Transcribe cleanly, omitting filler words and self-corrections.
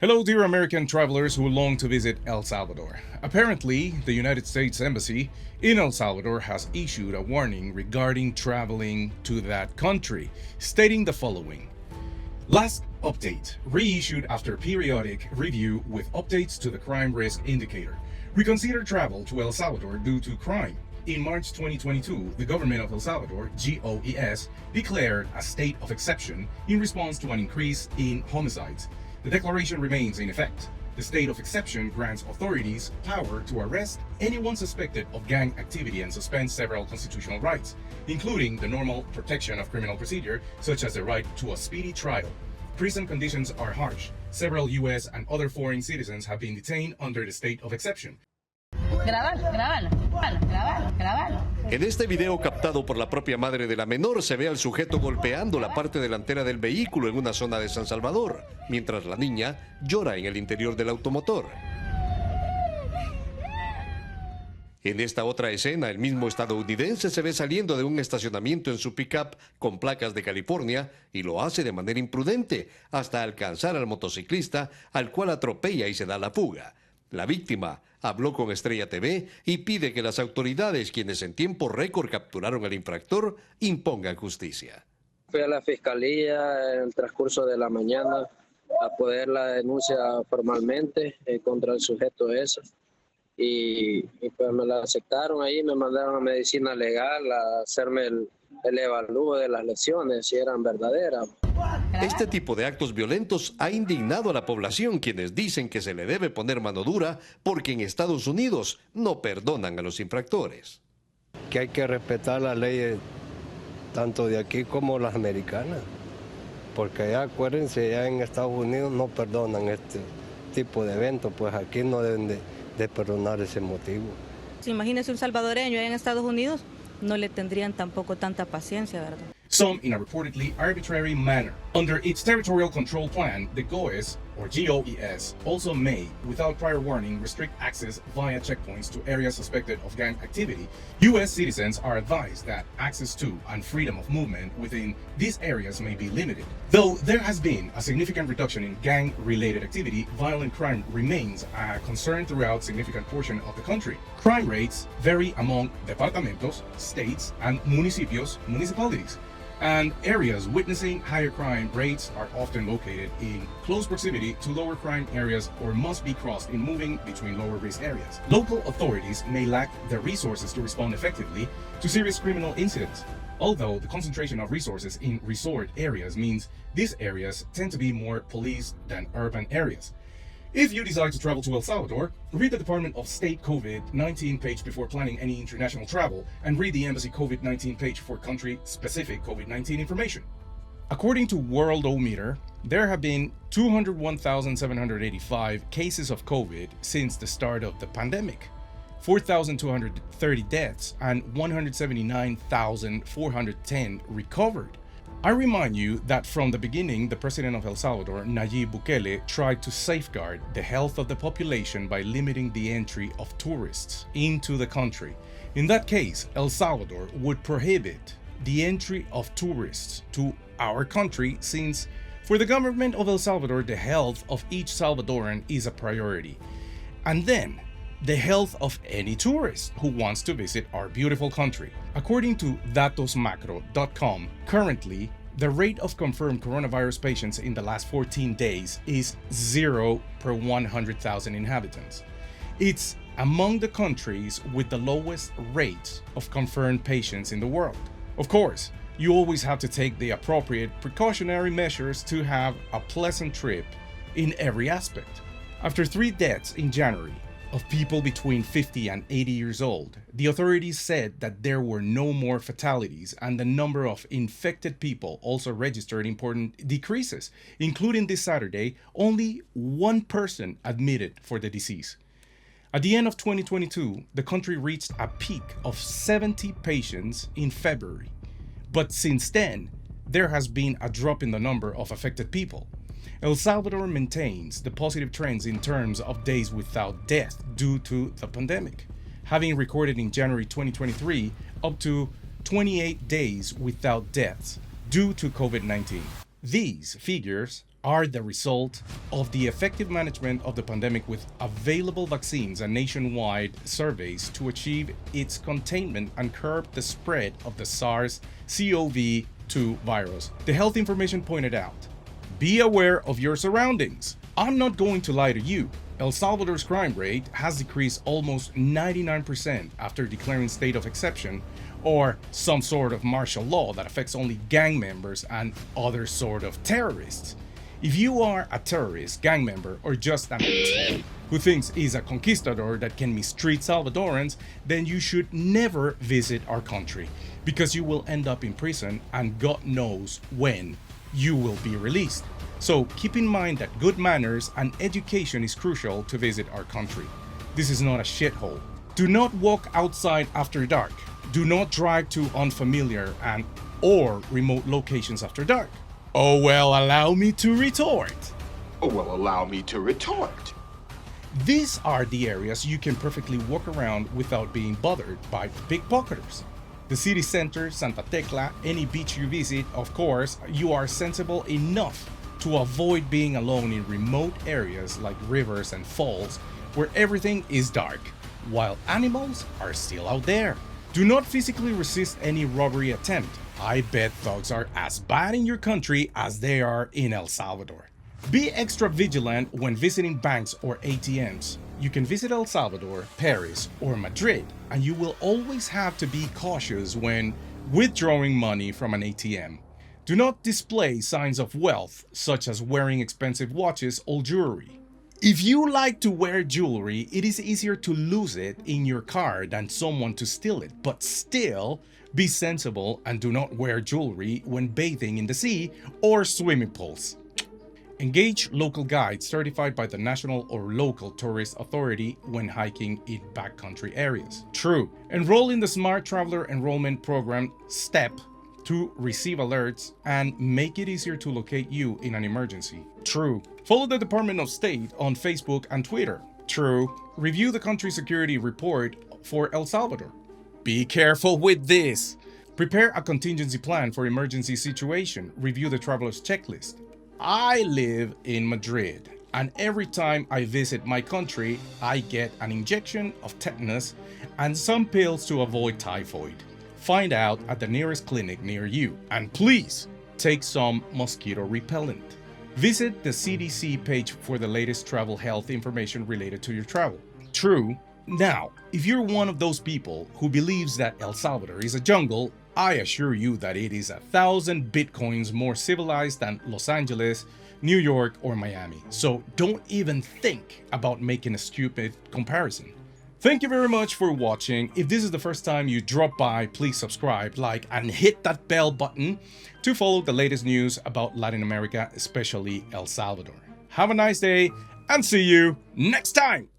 Hello, dear American travelers who long to visit El Salvador. Apparently, the United States Embassy in El Salvador has issued a warning regarding traveling to that country, stating the following. Last update, reissued after periodic review with updates to the crime risk indicator. Reconsider travel to El Salvador due to crime. In March 2022, the government of El Salvador, GOES, declared a state of exception in response to an increase in homicides. The declaration remains in effect. The state of exception grants authorities power to arrest anyone suspected of gang activity and suspend several constitutional rights, including the normal protection of criminal procedure, such as the right to a speedy trial. Prison conditions are harsh. Several U.S. and other foreign citizens have been detained under the state of exception. En este video captado por la propia madre de la menor se ve al sujeto golpeando la parte delantera del vehículo en una zona de San Salvador, mientras la niña llora en el interior del automotor. En esta otra escena, el mismo estadounidense se ve saliendo de un estacionamiento en su pick-up con placas de California y lo hace de manera imprudente hasta alcanzar al motociclista, al cual atropella y se da la fuga. La víctima habló con Estrella TV y pide que las autoridades, quienes en tiempo récord capturaron al infractor, impongan justicia. Fui a la fiscalía en el transcurso de la mañana a poner la denuncia formalmente contra el sujeto ese. Y pues me la aceptaron ahí, me mandaron a medicina legal a hacerme el evalúo de las lesiones, si eran verdaderas. Este tipo de actos violentos ha indignado a la población, quienes dicen que se le debe poner mano dura porque en Estados Unidos no perdonan a los infractores. Que hay que respetar las leyes tanto de aquí como las americanas, porque ya acuérdense, ya en Estados Unidos no perdonan este tipo de eventos, pues aquí no deben de perdonar ese motivo. Imagínese un salvadoreño en Estados Unidos, no le tendrían tampoco tanta paciencia, ¿verdad? Some in a reportedly arbitrary manner. Under its territorial control plan, the GOES, or GOES, also may, without prior warning, restrict access via checkpoints to areas suspected of gang activity. U.S. citizens are advised that access to and freedom of movement within these areas may be limited. Though there has been a significant reduction in gang-related activity, violent crime remains a concern throughout a significant portion of the country. Crime rates vary among departamentos, states, and municipalities. And areas witnessing higher crime rates are often located in close proximity to lower crime areas or must be crossed in moving between lower risk areas. Local authorities may lack the resources to respond effectively to serious criminal incidents, although the concentration of resources in resort areas means these areas tend to be more policed than urban areas. If you decide to travel to El Salvador, read the Department of State COVID-19 page before planning any international travel, and read the Embassy COVID-19 page for country-specific COVID-19 information. According to Worldometer, there have been 201,785 cases of COVID since the start of the pandemic, 4,230 deaths, and 179,410 recovered. I remind you that from the beginning, the president of El Salvador, NAYIB Bukele, tried to safeguard the health of the population by limiting the entry of tourists into the country. In that case, El Salvador would prohibit the entry of tourists to our country, since for the government of El Salvador, the health of each Salvadoran is a priority. And then, the health of any tourist who wants to visit our beautiful country. According to datosmacro.com, currently, the rate of confirmed coronavirus patients in the last 14 days is 0 per 100,000 inhabitants. It's among the countries with the lowest rate of confirmed patients in the world. Of course, you always have to take the appropriate precautionary measures to have a pleasant trip in every aspect. After 3 deaths in January, of people between 50 and 80 years old, the authorities said that there were no more fatalities, and the number of infected people also registered important decreases, including this Saturday, only 1 person admitted for the disease. At the end of 2022, the country reached a peak of 70 patients in February. But since then, there has been a drop in the number of affected people. El Salvador maintains the positive trends in terms of days without death due to the pandemic, having recorded in January 2023 up to 28 days without deaths due to COVID-19. These figures are the result of the effective management of the pandemic with available vaccines and nationwide surveys to achieve its containment and curb the spread of the SARS-CoV-2 virus. The health information pointed out, be aware of your surroundings. I'm not going to lie to you. El Salvador's crime rate has decreased almost 99% after declaring state of exception or some sort of martial law that affects only gang members and other sort of terrorists. If you are a terrorist, gang member, or just an asshole who thinks he's a conquistador that can mistreat Salvadorans, then you should never visit our country because you will end up in prison and God knows when you will be released. So keep in mind that good manners and education is crucial to visit our country. This is not a shithole. Do not walk outside after dark. Do not drive to unfamiliar or remote locations after dark. Oh well, allow me to retort. These are the areas you can perfectly walk around without being bothered by pickpocketers. The city center, Santa Tecla, any beach you visit, of course, you are sensible enough to avoid being alone in remote areas like rivers and falls where everything is dark, while animals are still out there. Do not physically resist any robbery attempt. I bet thugs are as bad in your country as they are in El Salvador. Be extra vigilant when visiting banks or ATMs. You can visit El Salvador, Paris, or Madrid, and you will always have to be cautious when withdrawing money from an ATM. Do not display signs of wealth, such as wearing expensive watches or jewelry. If you like to wear jewelry, it is easier to lose it in your car than someone to steal it, but still, be sensible and do not wear jewelry when bathing in the sea or swimming pools. Engage local guides certified by the national or local tourist authority when hiking in backcountry areas. True. Enroll in the Smart Traveler Enrollment Program STEP to receive alerts and make it easier to locate you in an emergency. True. Follow the Department of State on Facebook and Twitter. True. Review the country security report for El Salvador. Be careful with this. Prepare a contingency plan for emergency situation. Review the traveler's checklist. I live in Madrid, and every time I visit my country, I get an injection of tetanus and some pills to avoid typhoid. Find out at the nearest clinic near you, and please take some mosquito repellent. Visit the CDC page for the latest travel health information related to your travel. True. Now, if you're one of those people who believes that El Salvador is a jungle, I assure you that it is 1,000 bitcoins more civilized than Los Angeles, New York, or Miami. So don't even think about making a stupid comparison. Thank you very much for watching. If this is the first time you drop by, please subscribe, like, and hit that bell button to follow the latest news about Latin America, especially El Salvador. Have a nice day and see you next time.